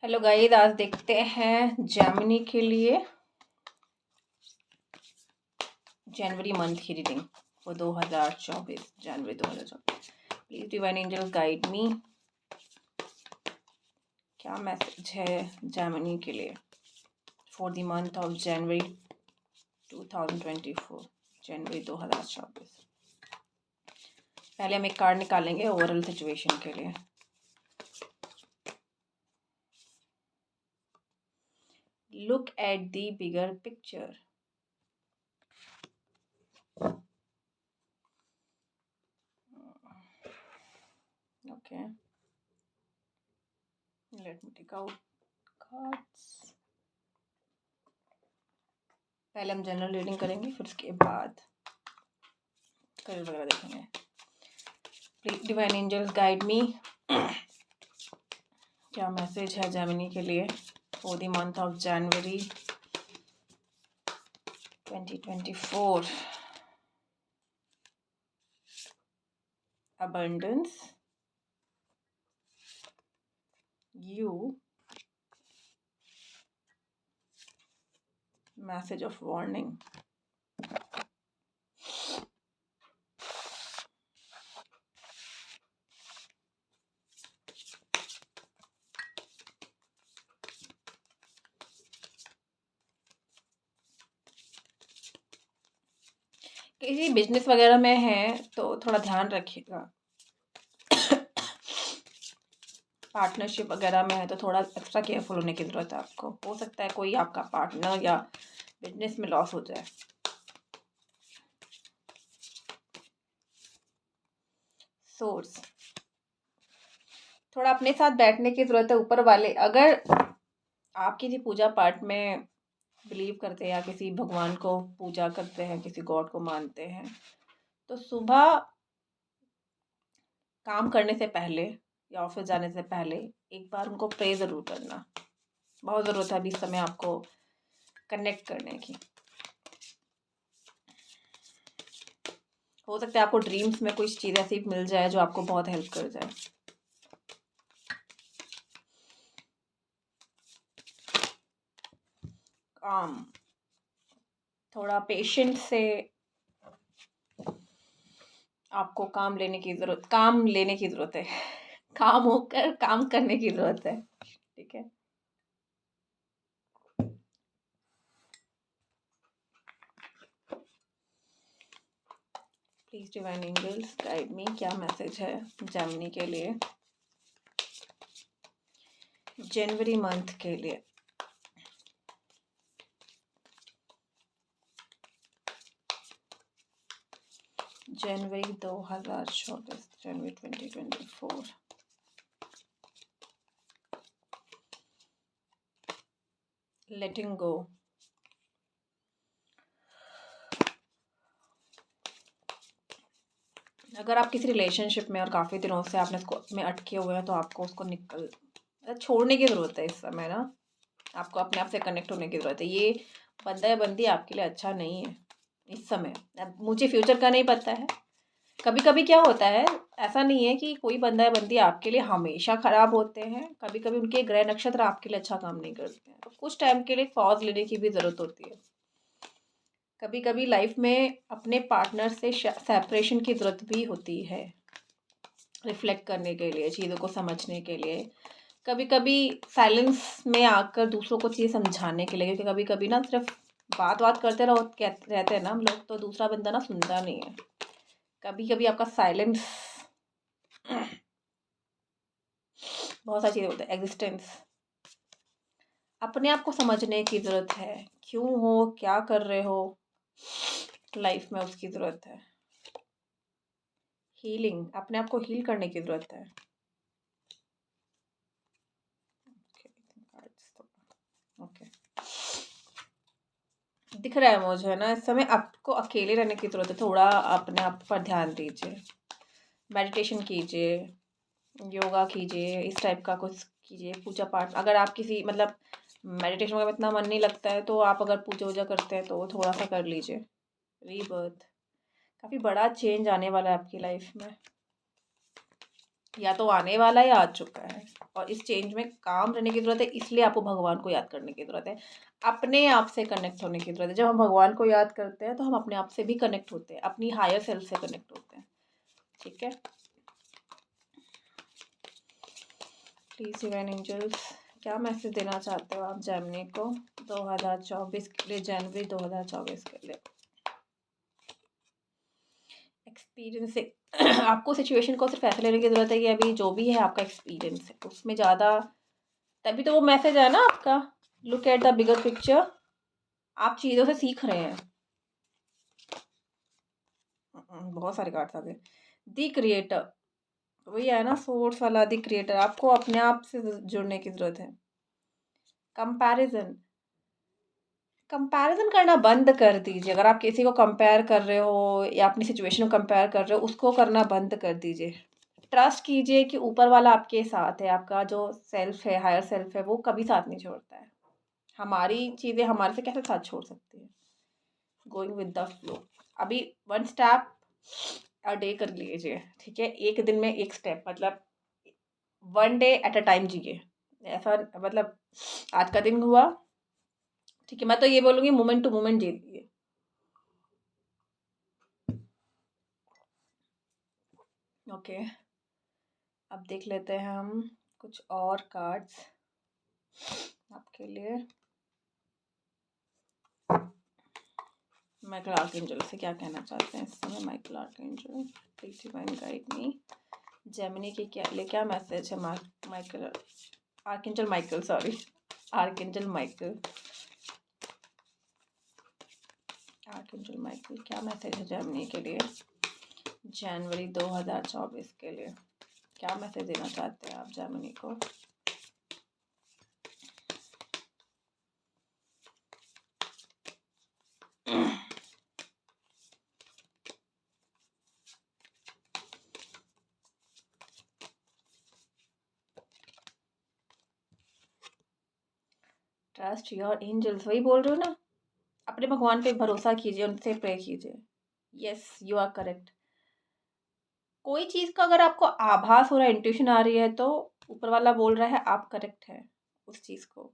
Hello guys, आज देखते हैं जेमिनी के लिए जनवरी मंथ की reading for 2024 January 2024। Please divine angel guide me, क्या मैसेज है जेमिनी के लिए for the month of January 2024 January 2024। पहले हम एक कार्ड निकालेंगे ओवरऑल सिचुएशन के लिए। Look at the bigger picture. Okay, let me take out cards. पहले हम जनरल रीडिंग करेंगे, फिर उसके बाद कलर वगैरह देखेंगे। Please divine angels guide me, क्या मैसेज है जेमिनी के लिए for the month of January 2024। abundance, you, message of warning। किसी बिजनेस वगैरह में है तो थोड़ा ध्यान रखिएगा। पार्टनरशिप वगैरह में है तो थोड़ा एक्स्ट्रा केयरफुल होने की ज़रूरत है आपको। हो सकता है कोई आपका पार्टनर या बिजनेस में लॉस हो जाए। सोर्स, थोड़ा अपने साथ बैठने की ज़रूरत है। ऊपर वाले, अगर आप किसी पूजा पाठ में बिलीव करते हैं या किसी भगवान को पूजा करते हैं, किसी गॉड को मानते हैं, तो सुबह काम करने से पहले या ऑफिस जाने से पहले एक बार उनको प्रे ज़रूर करना। बहुत ज़रूरत है अभी इस समय आपको कनेक्ट करने की। हो सकता है आपको ड्रीम्स में कुछ चीज़ ऐसी मिल जाए जो आपको बहुत हेल्प कर जाए। काम, थोड़ा पेशेंस से आपको काम लेने की ज़रूरत है। काम होकर काम करने की ज़रूरत है, ठीक है। Please divine angels guide me, क्या मैसेज है जेमिनी के लिए जनवरी मंथ के लिए। जनवरी 2024, जनवरी 2024। लेटिंग गो, अगर आप किसी रिलेशनशिप में और काफ़ी दिनों से आपने उसको में अटके हुए हैं तो आपको उसको छोड़ने की ज़रूरत है। इस समय ना आपको अपने आप से कनेक्ट होने की ज़रूरत है। ये बंदा या बंदी आपके लिए अच्छा नहीं है इस समय। अब मुझे फ्यूचर का नहीं पता है। कभी कभी क्या होता है, ऐसा नहीं है कि कोई बंदा या बंदी आपके लिए हमेशा ख़राब होते हैं। कभी कभी उनके ग्रह नक्षत्र आपके लिए अच्छा काम नहीं करते हैं, तो कुछ टाइम के लिए पॉज लेने की भी ज़रूरत होती है। कभी कभी लाइफ में अपने पार्टनर से सेपरेशन की ज़रूरत भी होती है, रिफ्लेक्ट करने के लिए, चीज़ों को समझने के लिए। कभी कभी साइलेंस में आकर दूसरों को चीज़ समझाने के लिए, क्योंकि कभी कभी ना सिर्फ बात करते रहते हैं ना हम लोग, तो दूसरा बंदा ना सुनता नहीं है। कभी कभी आपका साइलेंस बहुत सारी चीज़ें होती है। एग्जिस्टेंस, अपने आप को समझने की ज़रूरत है। क्यों हो, क्या कर रहे हो लाइफ में, उसकी ज़रूरत है। हीलिंग, अपने आप को हील करने की ज़रूरत है। ओके, दिख रहा है मुझे ना इस समय आपको अकेले रहने की ज़रूरत है। थोड़ा अपने आप पर ध्यान दीजिए, मेडिटेशन कीजिए, योगा कीजिए, इस टाइप का कुछ कीजिए, पूजा पाठ। अगर आप किसी मतलब मेडिटेशन में इतना मन नहीं लगता है तो आप अगर पूजा वूजा करते हैं तो थोड़ा सा कर लीजिए। रीबर्थ, काफ़ी बड़ा चेंज आने वाला है आपकी लाइफ में। या तो आने वाला है या आ चुका है, और इस चेंज में काम रहने की ज़रूरत है, इसलिए आपको भगवान को याद करने की ज़रूरत है, अपने आप से कनेक्ट होने की ज़रूरत है। जब हम भगवान को याद करते हैं तो हम अपने आप से भी कनेक्ट होते हैं, अपनी हायर सेल्फ से कनेक्ट होते हैं। ठीक है, प्लीज डिवाइन एंजल्स, क्या मैसेज देना चाहते हो आप जेमिनी को 2024 के लिए, जनवरी 2024 के लिए? एक्सपीरियंस से आपको सिचुएशन को सिर्फ ऐसे लेने की ज़रूरत है कि अभी जो भी है आपका एक्सपीरियंस है उसमें ज़्यादा, तभी तो वो मैसेज है ना आपका, look at the bigger picture. आप चीज़ों से सीख रहे हैं। बहुत सारे कार्ड्स आ गए। दी क्रिएटर, वही है ना सोर्स वाला, दी क्रिएटर। आपको अपने आप से जुड़ने की ज़रूरत है। कंपैरिजन, कंपैरिजन करना बंद कर दीजिए। अगर आप किसी को कंपेयर कर रहे हो या अपनी सिचुएशन को कंपेयर कर रहे हो, उसको करना बंद कर दीजिए। ट्रस्ट कीजिए कि ऊपर वाला आपके साथ है। आपका जो सेल्फ है, हायर सेल्फ है, वो कभी साथ नहीं छोड़ता है। हमारी चीज़ें हमारे से कैसे साथ छोड़ सकती है? Going with the flow. अभी वन स्टेप अ डे कर लीजिए, ठीक है? एक दिन में एक स्टेप, मतलब one day at a time जिए। ऐसा मतलब आज का दिन हुआ, ठीक है, मैं तो ये बोलूँगी मोमेंट टू मोमेंट जी। ओके, अब देख लेते हैं हम कुछ और कार्ड्स आपके लिए। माइकल आर्कएंजल से क्या कहना चाहते हैं इस समय? Michael archangel, please divine guide me. Gemini के क्या लिए क्या मैसेज है? Michael archangel Michael, sorry, archangel Michael, archangel Michael, क्या मैसेज है जेमिनी के लिए जनवरी 2024 के लिए? क्या मैसेज देना चाहते हैं आप जेमिनी को? ट्रस्ट योर एंजल्स, वही बोल रहे हो ना, अपने भगवान पे भरोसा कीजिए, उनसे प्रे कीजिए। Yes, you are correct. कोई चीज़ का अगर आपको आभास हो रहा है, इंट्यूशन आ रही है, तो ऊपर वाला बोल रहा है आप करेक्ट है उस चीज़ को,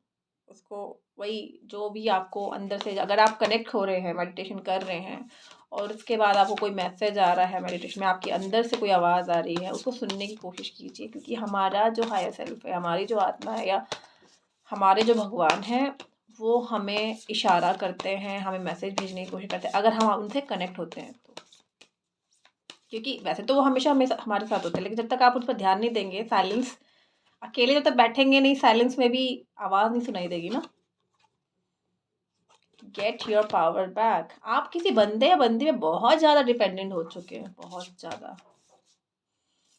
उसको, वही जो भी आपको अंदर से, अगर आप कनेक्ट हो रहे हैं, मेडिटेशन कर रहे हैं और उसके बाद आपको कोई मैसेज आ रहा है मेडिटेशन में, आपके अंदर से कोई आवाज़ आ रही है, उसको सुनने की कोशिश कीजिए। क्योंकि हमारा जो हायर सेल्फ है, हमारी जो आत्मा है, या हमारे जो भगवान हैं, वो हमें इशारा करते हैं, हमें मैसेज भेजने की कोशिश करते हैं, अगर हम उनसे कनेक्ट होते हैं तो। क्योंकि वैसे तो वो हमेशा हमेशा हमारे साथ होते हैं, लेकिन जब तक आप उस पर ध्यान नहीं देंगे, साइलेंस, अकेले जब तक बैठेंगे नहीं, साइलेंस में भी आवाज़ नहीं सुनाई देगी ना। Get your power back. आप किसी बंदे या बंदी में बहुत ज़्यादा डिपेंडेंट हो चुके हैं, बहुत ज़्यादा।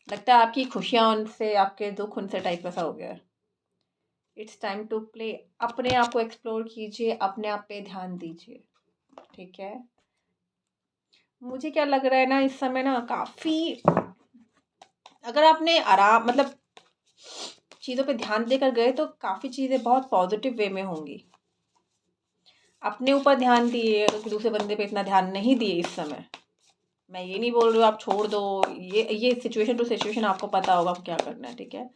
लगता है आपकी खुशियाँ उनसे, आपके दुख उनसे, टाइप ऐसा हो गया है। It's time to play. अपने आप को एक्सप्लोर कीजिए, अपने आप पे ध्यान दीजिए, ठीक है? मुझे क्या लग रहा है ना, इस समय ना काफ़ी, अगर आपने आराम, मतलब चीज़ों पे ध्यान देकर गए, तो काफ़ी चीज़ें बहुत पॉजिटिव वे में होंगी। अपने ऊपर ध्यान दिए, अगर दूसरे बंदे पे इतना ध्यान नहीं दिए इस समय। मैं ये नहीं बोल रही हूँ आप छोड़ दो, ये सिचुएशन टू सिचुएशन आपको पता होगा क्या करना है, ठीक है?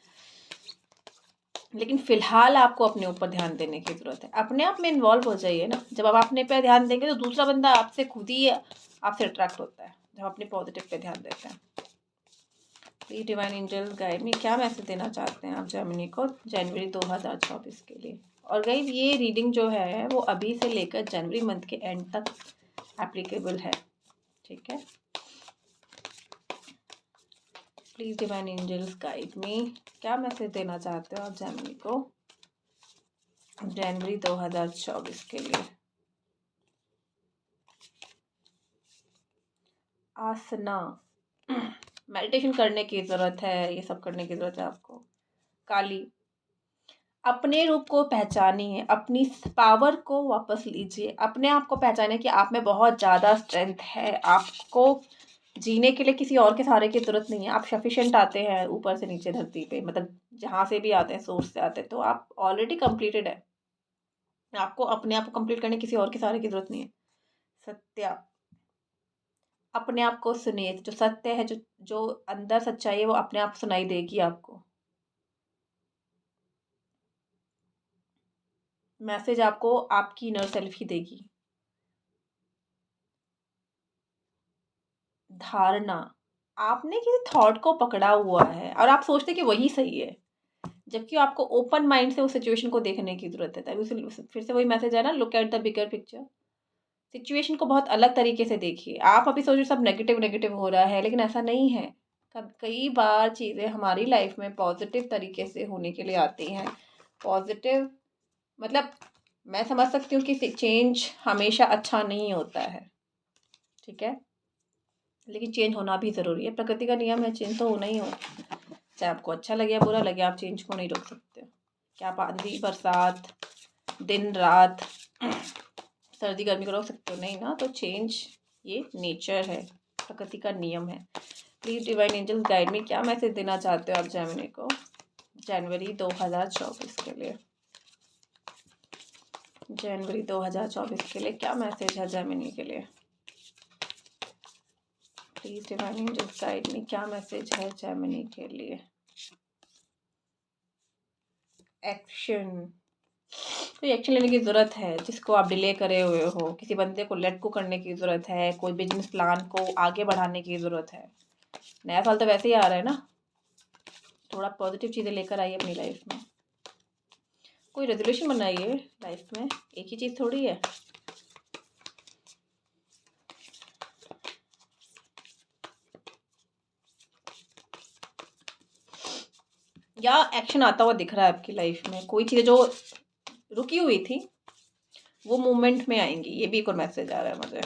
लेकिन फ़िलहाल आपको अपने ऊपर ध्यान देने की ज़रूरत है। अपने आप में इन्वॉल्व हो जाइए ना। जब आप अपने पे ध्यान देंगे तो दूसरा बंदा आपसे खुद ही आपसे अट्रैक्ट होता है, जब अपने पॉजिटिव पे ध्यान देते हैं। Please divine angels guide me, क्या मैसेज देना चाहते हैं आप जेमिनी को जनवरी 2024 के लिए? और गाइस, ये रीडिंग जो है वो अभी से लेकर जनवरी मंथ के एंड तक एप्लीकेबल है, ठीक है? Please divine angels guide me, क्या मैसेज देना चाहते हो आप जेमिनी को जनवरी 2024 के लिए? आसना, मेडिटेशन करने की ज़रूरत है, ये सब करने की ज़रूरत है आपको। काली, अपने रूप को पहचानिए, अपनी पावर को वापस लीजिए, अपने आप को पहचानिए कि आप में बहुत ज़्यादा स्ट्रेंथ है। आपको जीने के लिए किसी और के सहारे की ज़रूरत नहीं है। आप सफिशिएंट आते हैं ऊपर से नीचे धरती पे, मतलब जहाँ से भी आते हैं, सोर्स से आते हैं, तो आप ऑलरेडी कंप्लीटेड है। आपको अपने आप को कंप्लीट करने किसी और के सहारे की ज़रूरत नहीं है। सत्या, अपने आप को सुनिए, जो सत्य है, जो जो अंदर सच्चाई है, वो अपने आप सुनाई देगी आपको। मैसेज आपको आपकी इनर सेल्फ ही देगी। धारणा, आपने किसी थॉट को पकड़ा हुआ है और आप सोचते कि वही सही है, जबकि आपको ओपन माइंड से उस सिचुएशन को देखने की ज़रूरत है। तभी फिर से वही मैसेज है ना, look at the bigger picture. Situation को बहुत अलग तरीके से देखिए। आप अभी सोच रहे सब नेगेटिव नेगेटिव हो रहा है, लेकिन ऐसा नहीं है। कब कई बार चीज़ें हमारी लाइफ में पॉजिटिव तरीके से होने के लिए आती हैं। पॉजिटिव मतलब मैं समझ सकती हूँ कि चेंज हमेशा अच्छा नहीं होता है, ठीक है, लेकिन चेंज होना भी ज़रूरी है। प्रकृति का नियम है, चेंज तो होना ही हो, चाहे आपको अच्छा लगे या बुरा लगे, आप चेंज को नहीं रोक सकते। क्या आप आंधी बरसात, दिन रात, सर्दी गर्मी को रोक सकते हो? नहीं ना। तो चेंज ये नेचर है, प्रकृति का नियम है। Please divine angels guide me, क्या मैसेज देना चाहते हो आप जेमिनी को जनवरी 2024 के लिए? जनवरी 2024 के लिए क्या मैसेज है जेमिनी के लिए? Please divine angels guide me, क्या मैसेज है जेमिनी के लिए? एक्शन, कोई एक्शन लेने की ज़रूरत है जिसको आप डिले करे हुए हो। किसी बंदे को लेट गो करने की ज़रूरत है। कोई बिजनेस प्लान को आगे बढ़ाने की ज़रूरत है। नया साल तो वैसे ही आ रहा है ना, थोड़ा पॉजिटिव चीज़ें लेकर आइए अपनी लाइफ में। कोई रेजोल्यूशन बनाइए लाइफ में, एक ही चीज़ थोड़ी है। या एक्शन आता हुआ दिख रहा है आपकी लाइफ में। कोई चीज़ें जो रुकी हुई थी वो मूवमेंट में आएंगी, ये भी एक और मैसेज आ रहा है मुझे।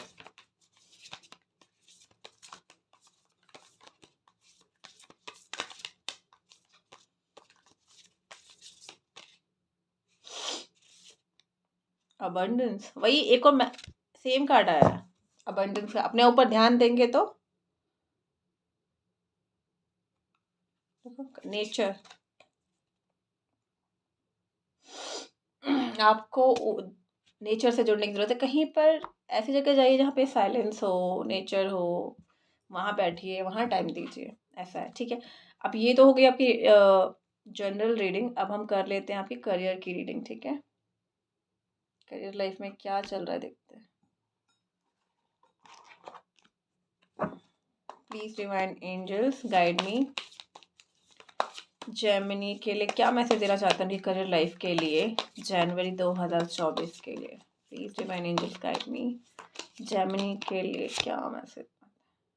अबंडेंस, वही एक और सेम कार्ड आया है अबंडेंस का। अपने ऊपर ध्यान देंगे तो नेचर, आपको नेचर से जुड़ने की ज़रूरत है। कहीं पर ऐसी जगह जाइए जहाँ पे साइलेंस हो, नेचर हो, वहाँ बैठिए, वहाँ टाइम दीजिए, ऐसा है, ठीक है। अब ये तो हो गई आपकी जनरल रीडिंग। अब हम कर लेते हैं आपकी करियर की रीडिंग, ठीक है। करियर लाइफ में क्या चल रहा है देखते हैं। Please divine angels guide me, Gemini के लिए क्या मैसेज देना चाहते हैं करियर लाइफ के लिए जनवरी 2024 के लिए? Please divine angels guide me, Gemini के लिए क्या message?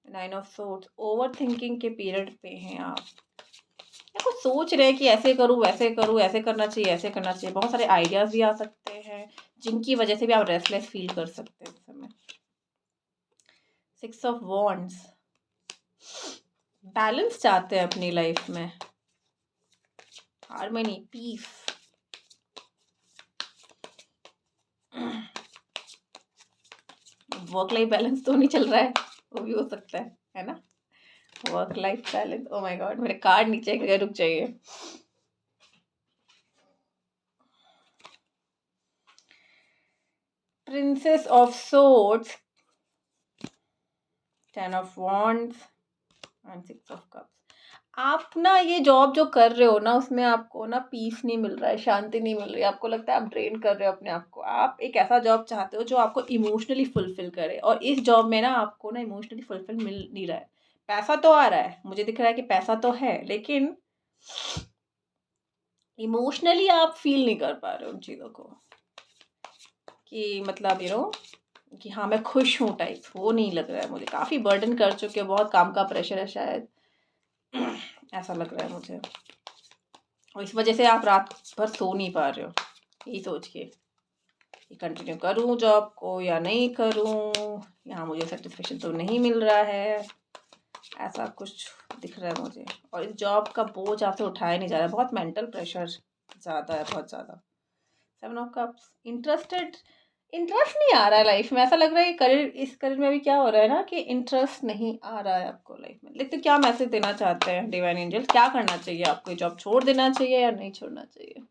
9 of swords, overthinking के पीरियड पे हैं आप, या कुछ सोच रहे हैं कि ऐसे करूँ वैसे करूँ, ऐसे करना चाहिए ऐसे करना चाहिए। बहुत सारे आइडियाज भी आ सकते हैं जिनकी वजह से भी आप रेस्टलेस फील कर सकते हैं इस समय। 6 ऑफ वॉन्ड्स, बैलेंस चाहते हैं अपनी लाइफ में, harmony, peace. Work life balance तो नहीं चल रहा है, वो भी हो सकता है ना। Work life balance, oh my God, मेरे कार्ड नीचे गए, रुक जाइए। Princess of swords, 10 of wands and 6 of cups. आप ना ये जॉब जो कर रहे हो ना, उसमें आपको ना पीस नहीं मिल रहा है, शांति नहीं मिल रही है। आपको लगता है आप ड्रेन कर रहे हो अपने आप को। आप एक ऐसा जॉब चाहते हो जो आपको इमोशनली फुलफिल करे, और इस जॉब में ना आपको ना इमोशनली फुलफिल मिल नहीं रहा है। पैसा तो आ रहा है, मुझे दिख रहा है कि पैसा तो है, लेकिन इमोशनली आप फील नहीं कर पा रहे हो उन चीज़ों को, कि मतलब कि हाँ मैं खुश हूँ टाइप, वो नहीं लग रहा है मुझे। काफ़ी बर्डन कर चुके हो, बहुत काम का प्रेशर है शायद, ऐसा लग रहा है मुझे। और इस वजह से आप रात भर सो नहीं पा रहे हो, यही सोच के कि कंटिन्यू करूँ जॉब को या नहीं करूँ, यहाँ मुझे सेटिस्फेक्शन तो नहीं मिल रहा है, ऐसा कुछ दिख रहा है मुझे। और इस जॉब का बोझ आपसे उठाया नहीं जा रहा है, बहुत मेंटल प्रेशर ज़्यादा है, बहुत ज़्यादा। 7 ऑफ कप्स, इंटरेस्ट नहीं आ रहा है लाइफ में। ऐसा लग रहा है कि इस करियर में अभी क्या हो रहा है ना, कि इंटरेस्ट नहीं आ रहा है आपको लाइफ में। लेकिन क्या मैसेज देना चाहते हैं डिवाइन एंजल, क्या करना चाहिए आपको? जॉब छोड़ देना चाहिए या नहीं छोड़ना चाहिए?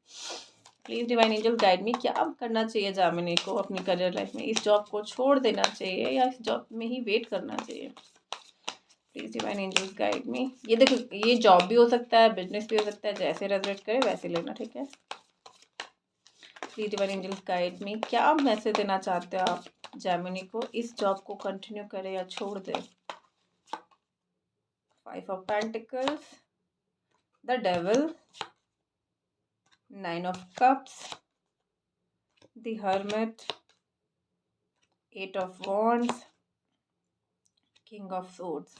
Please divine angels guide me, क्या करना चाहिए जामिनी को अपनी करियर लाइफ में? इस जॉब को छोड़ देना चाहिए या इस जॉब में ही वेट करना चाहिए? Please divine angels guide me. ये देखो, ये जॉब भी हो सकता है, बिजनेस भी हो सकता है, जैसे रेजोनेट करे वैसे लेना, ठीक है। Please divine angels guide me, क्या मैसेज देना चाहते हो आप जेमिनी को? इस जॉब को कंटिन्यू करे या छोड़ दे? 5 of pentacles, the devil, 9 of cups, the hermit, 8 of wands, king of swords.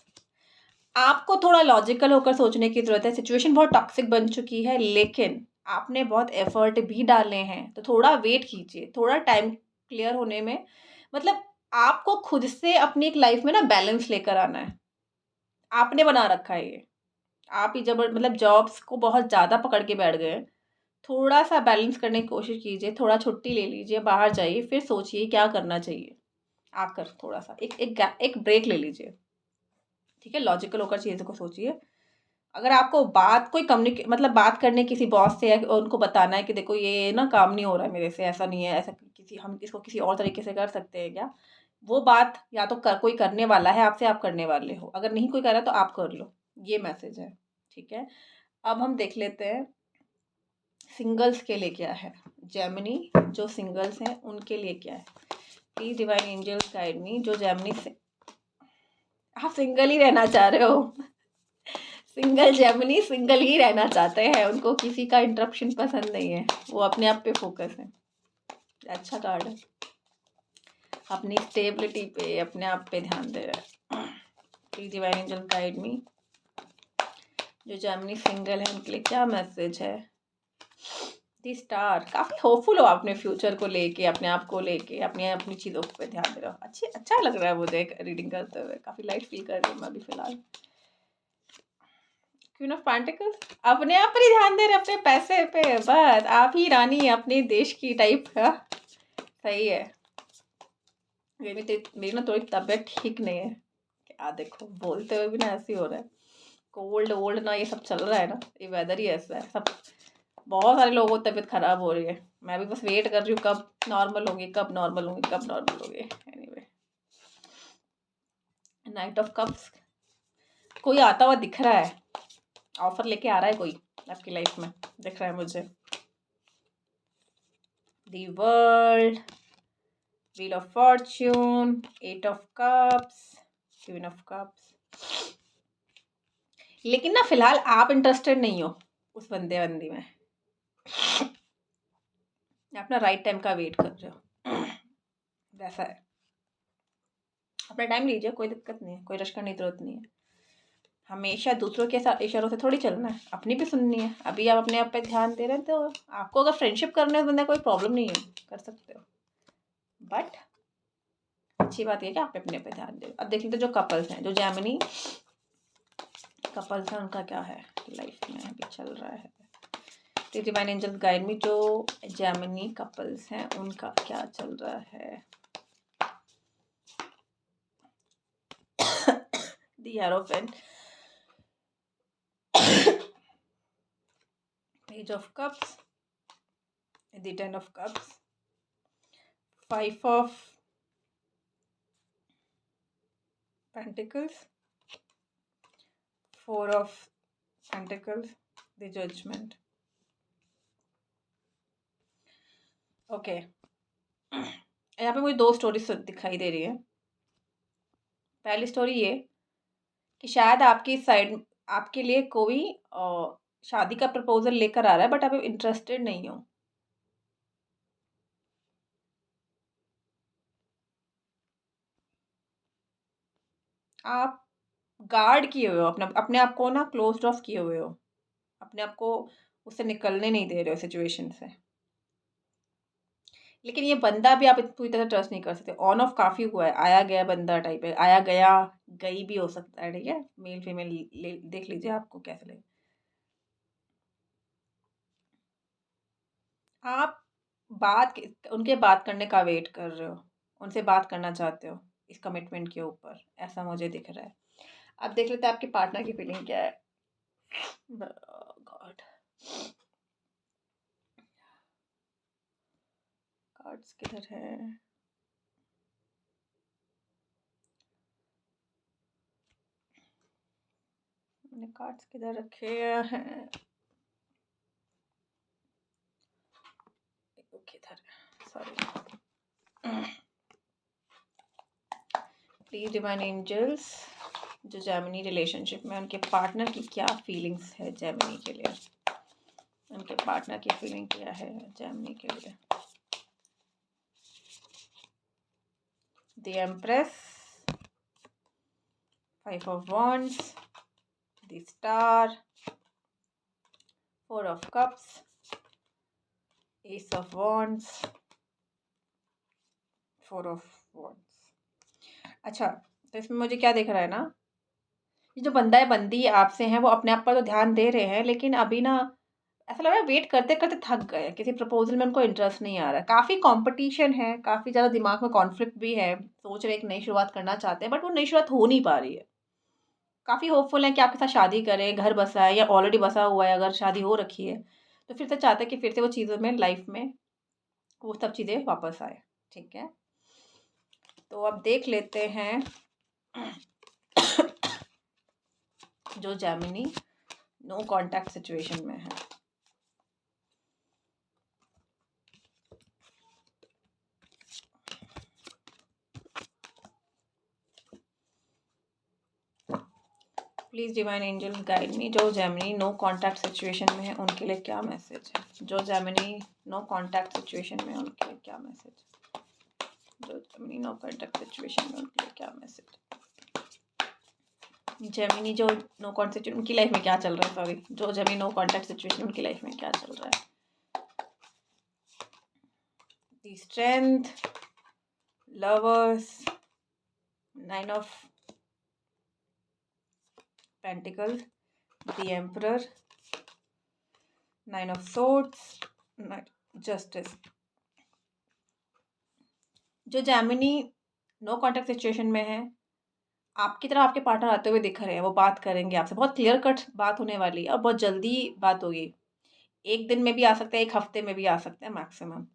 आपको थोड़ा लॉजिकल होकर सोचने की जरूरत है। सिचुएशन बहुत टॉक्सिक बन चुकी है, लेकिन आपने बहुत एफर्ट भी डाले हैं, तो थोड़ा वेट कीजिए, थोड़ा टाइम क्लियर होने में। मतलब आपको खुद से अपनी एक लाइफ में ना बैलेंस लेकर आना है। आपने बना रखा है ये, आप ही जब मतलब जॉब्स को बहुत ज़्यादा पकड़ के बैठ गए। थोड़ा सा बैलेंस करने की कोशिश कीजिए, थोड़ा छुट्टी ले लीजिए, बाहर जाइए, फिर सोचिए क्या करना चाहिए। आकर थोड़ा सा एक ब्रेक ले लीजिए, ठीक है। लॉजिकल होकर चीज़ों को सोचिए। अगर आपको बात कोई कम्युनिकेट मतलब बात करने किसी बॉस से, या उनको बताना है कि देखो ये ना काम नहीं हो रहा है मेरे से, ऐसा नहीं है, ऐसा किसी हम इसको किसी और तरीके से कर सकते हैं क्या? वो बात या तो कोई करने वाला है आपसे, आप करने वाले हो। अगर नहीं कोई कर रहा तो आप कर लो, ये मैसेज है, ठीक है। अब हम देख लेते हैं सिंगल्स के लिए क्या है। जेमिनी जो सिंगल्स हैं उनके लिए क्या है? Please divine angels guide me, जो जेमिनी से आप सिंगल ही रहना चाह रहे हो। सिंगल जेमिनी सिंगल ही रहना चाहते हैं, उनको किसी का इंटरप्शन पसंद नहीं है, वो अपने आप पे फोकस है। अच्छा कार्ड है, अपनी स्टेबिलिटी पे, अपने आप पे ध्यान दे रहा है। Please divine angel guide me, जो जेमिनी सिंगल है उनके लिए क्या मैसेज है? दी स्टार, काफी होपफुल हो आप अपने फ्यूचर को लेके, अपने आप को लेके, अपनी अपनी चीजों पे ध्यान दे रहे हो। अच्छा लग रहा है मुझे रीडिंग करते हुए, काफी लाइट फील कर रही हूँ मैं अभी फिलहाल। क्वीन ऑफ पेंटिकल्स, अपने आप पर ही ध्यान दे रहे, अपने पैसे पे, बस आप ही रानी अपने देश की टाइप का। सही है। मेरी ना थोड़ी तबीयत ठीक नहीं है, क्या देखो बोलते हुए भी ना ऐसे ही हो रहा है। कोल्ड वोल्ड ना ये सब चल रहा है ना, ये वेदर ही ऐसा है सब। बहुत सारे लोगों की तबीयत खराब हो रही है। मैं भी बस वेट कर रही हूँ कब नॉर्मल होंगी, कब नॉर्मल होंगी, कब नॉर्मल होंगे। एनीवे, नाइट ऑफ कप्स, कोई आता हुआ दिख रहा है, ऑफर लेके आ रहा है कोई आपकी लाइफ में, दिख रहा है मुझे। The World, Wheel of Fortune, 8 of Cups, Queen of Cups। लेकिन ना फिलहाल आप इंटरेस्टेड नहीं हो उस बंदे बंदी में, अपना राइट टाइम का वेट कर रहे हो, वैसा है। अपना टाइम लीजिए, कोई दिक्कत नहीं है, कोई रश करने की जरूरत नहीं है। हमेशा दूसरों के साथ इशारों से थोड़ी चलना है, अपनी भी सुननी है। अभी आप अपने आप पे ध्यान दे रहे हैं, तो आपको अगर फ्रेंडशिप करने में बंदा कोई प्रॉब्लम नहीं है, कर सकते हो। बट अच्छी बात यह कि आप अपने पे ध्यान दे। अब देख लेते जो कपल्स हैं, जो जेमिनी कपल्स हैं, उनका क्या है लाइफ में अभी चल रहा है। तो डिवाइन एंजल्स गाइड मी, जो जेमिनी कपल्स हैं उनका क्या चल रहा है। The hierophant, page of cups, the 10 of cups, 5 of pentacles, 4 of pentacles, the judgment. Okay, यहाँ पे मुझे दो स्टोरी दिखाई दे रही है। पहली स्टोरी ये कि शायद आपकी साइड आपके लिए कोई शादी का प्रपोजल लेकर आ रहा है, बट आप इंटरेस्टेड नहीं हो। आप गार्ड किए हुए हो, अपने अपने आप को ना क्लोज्ड ऑफ किए हुए हो, अपने आप को उससे निकलने नहीं दे रहे हो सिचुएशन से। लेकिन ये बंदा भी आप पूरी तरह ट्रस्ट नहीं कर सकते। ऑन ऑफ काफ़ी हुआ है, आया गया बंदा टाइप है, आया गया गई भी हो सकता है, ठीक है। मेल फीमेल देख लीजिए आपको कैसे लगे। आप उनके बात करने का वेट कर रहे हो, उनसे बात करना चाहते हो इस कमिटमेंट के ऊपर, ऐसा मुझे दिख रहा है। अब देख लेते हैं आपके पार्टनर की फीलिंग क्या है। गॉड, कार्ड्स किधर है? मैंने कार्ड्स किधर रखे हैं? किधर? सॉरी। प्लीज डिवाइन एंजल्स, जो जेमिनी रिलेशनशिप में उनके पार्टनर की क्या फीलिंग्स है जेमिनी के लिए, उनके पार्टनर की फीलिंग क्या है जेमिनी के लिए। The empress, 5 of Wands, the Star, 4 of Cups, Ace of Wands, 4 of Wands। अच्छा, तो इसमें मुझे क्या दिख रहा है ना, ये जो बंदा है बंदी आपसे हैं वो अपने आप पर तो ध्यान दे रहे हैं, लेकिन अभी ना ऐसा लग रहा है वेट करते करते थक गए, किसी प्रपोजल में उनको इंटरेस्ट नहीं आ रहा है, काफ़ी कंपटीशन है, काफ़ी ज़्यादा दिमाग में कॉन्फ्लिक्ट भी है, सोच रहे एक नई शुरुआत करना चाहते हैं बट वो नई शुरुआत हो नहीं पा रही है। काफ़ी होपफुल है कि आपके साथ शादी करें, घर बसा है या ऑलरेडी बसा हुआ है, अगर शादी हो रखी है तो फिर से चाहते हैं कि फिर से वो चीज़ों में लाइफ में वो सब चीज़ें वापस आए। ठीक है, तो अब देख लेते हैं जो जेमिनी नो कांटेक्ट सिचुएशन में है। Please divine angels guide me, जो जेमिनी नो कांटेक्ट सिचुएशन में है उनके लिए क्या मैसेज है, जो जेमिनी नो कांटेक्ट सिचुएशन में है उनके लिए क्या मैसेज है, जो जेमिनी नो कांटेक्ट सिचुएशन में उनके लिए क्या मैसेज, जेमिनी जो नो कांटेक्ट उनकी लाइफ में क्या चल रहा है, सॉरी, जो जेमिनी नो कांटेक्ट सिचुएशन उनकी लाइफ में क्या चल रहा है। The strength, lovers, 9 of Pentacles, the Emperor, 9 of Swords, Justice। जो जेमिनी नो कांटेक्ट सिचुएशन में है, आपकी तरफ आपके पार्टनर आते हुए दिख रहे हैं, वो बात करेंगे आपसे, बहुत क्लियर कट बात होने वाली है और बहुत जल्दी बात होगी, एक दिन में भी आ सकते हैं, एक हफ्ते में भी आ सकते हैं मैक्सिमम।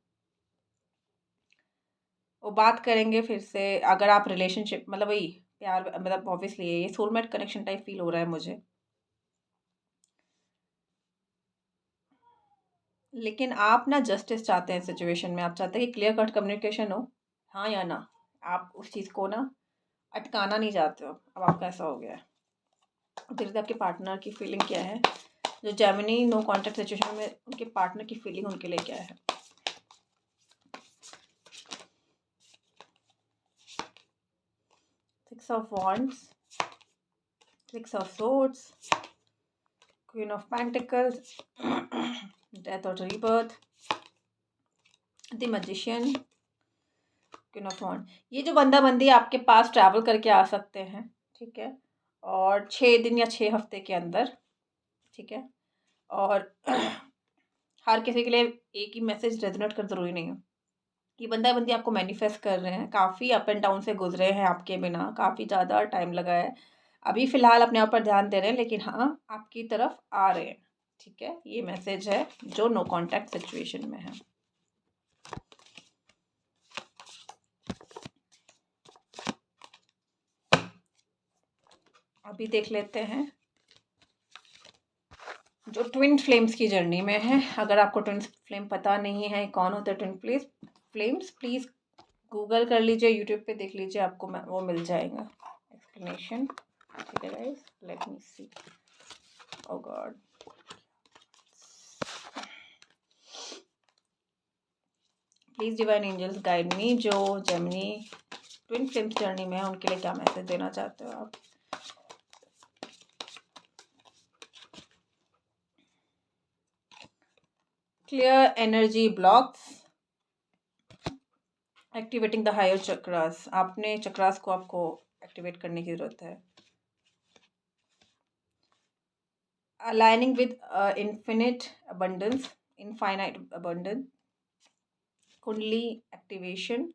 वो बात करेंगे फिर से, अगर आप रिलेशनशिप मतलब वही प्यार मतलब ऑब्वियसली ये सोलमेट कनेक्शन टाइप फील हो रहा है मुझे, लेकिन आप ना जस्टिस चाहते हैं सिचुएशन में, आप चाहते हैं कि क्लियर कट कम्युनिकेशन हो, हाँ या ना, आप उस चीज़ को ना अटकाना नहीं चाहते हो। अब आपका ऐसा हो गया है, धीरे धीरे आपके पार्टनर की फीलिंग क्या है, जो जेमिनी नो कांटेक्ट सिचुएशन में उनके पार्टनर की फीलिंग उनके लिए क्या है। Six of Wands, 6 of Swords, Queen of Pentacles, Death or Rebirth, The Magician, Queen of Wands। ये जो बंदा बंदी आपके पास ट्रैवल करके आ सकते हैं, ठीक है, और 6 दिन या 6 हफ्ते के अंदर, ठीक है, और हर किसी के लिए एक ही मैसेज रेजोनेट कर ज़रूरी नहीं है। ये बंदा बंदी आपको मैनिफेस्ट कर रहे हैं, काफ़ी अप एंड डाउन से गुजरे हैं आपके बिना, काफ़ी ज़्यादा टाइम लगा है, अभी फ़िलहाल अपने ऊपर ध्यान दे रहे हैं, लेकिन हाँ आपकी तरफ आ रहे हैं। ठीक है, ये मैसेज है जो नो कांटेक्ट सिचुएशन में है। अभी देख लेते हैं जो ट्विन फ्लेम्स की जर्नी में है। अगर आपको ट्विन फ्लेम पता नहीं है कौन होते हैं ट्विन फ्लेम्स, प्लीज़ गूगल कर लीजिए, यूट्यूब पे देख लीजिए, आपको वो मिल जाएगा एक्सप्लेनेशन। ठीक है guys, let me see, oh god, please divine angels guide me, जो जेमिनी ट्विन फ्लेम्स जर्नी में है उनके लिए क्या मैसेज देना चाहते हो आप। Clear energy blocks, activating the higher chakras, आपने चक्रास को आपको एक्टिवेट करने की ज़रूरत है। Aligning with infinite abundance, infinite abundance, kundali activation.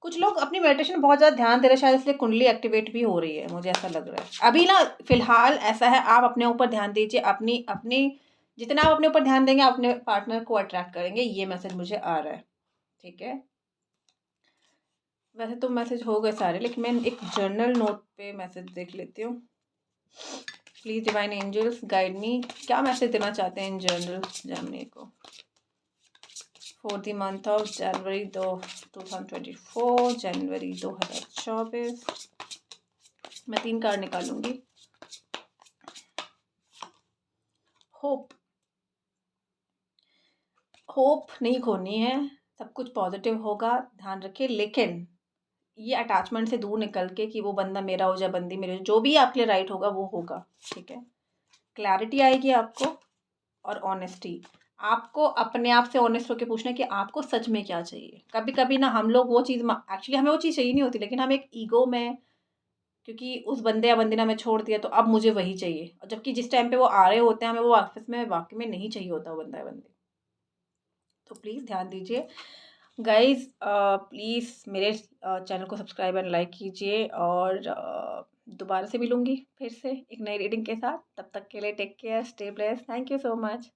कुछ लोग अपनी मेडिटेशन बहुत ज़्यादा ध्यान दे रहे हैं, शायद इसलिए कुंडली एक्टिवेट भी हो रही है, मुझे ऐसा लग रहा है। अभी ना फिलहाल ऐसा है, आप अपने ऊपर ध्यान दीजिए, अपनी अपनी जितना आप अपने ऊपर ध्यान देंगे आप अपने पार्टनर को अट्रैक्ट करेंगे, ये मैसेज मुझे आ रहा है। ठीक है, वैसे तो मैसेज हो गए सारे, लेकिन मैं एक जर्नल नोट पे मैसेज देख लेती हूँ। Please divine angels guide me, क्या मैसेज देना चाहते हैं इन जनरल जेमिनी को for the month of January 2024, January 2024। मैं 3 कार्ड निकालूंगी। होप, होप नहीं खोनी है, सब कुछ पॉजिटिव होगा, ध्यान रखिए। लेकिन ये अटैचमेंट से दूर निकल के कि वो बंदा मेरा हो जाए, बंदी मेरे, जो भी आपके लिए राइट होगा वो होगा, ठीक है। क्लैरिटी आएगी आपको और ऑनेस्टी। आपको अपने आप से ऑनेस्ट होकर पूछना है कि आपको सच में क्या चाहिए। कभी कभी ना हम लोग वो चीज़, एक्चुअली हमें वो चीज़ चाहिए नहीं होती, लेकिन हम एक ईगो में, क्योंकि उस बंदे या बंदी ने हमें छोड़ दिया तो अब मुझे वही चाहिए, और जबकि जिस टाइम पे वो आ रहे होते हैं हमें वो आपस में वाकई में नहीं चाहिए होता वो बंदा या बंदी। तो प्लीज़ ध्यान दीजिए गाइज़। प्लीज़ मेरे चैनल को सब्सक्राइब एंड लाइक कीजिए, और दोबारा से मिलूँगी फिर से एक नई रीडिंग के साथ। तब तक के लिए take care, stay blessed, thank you so much.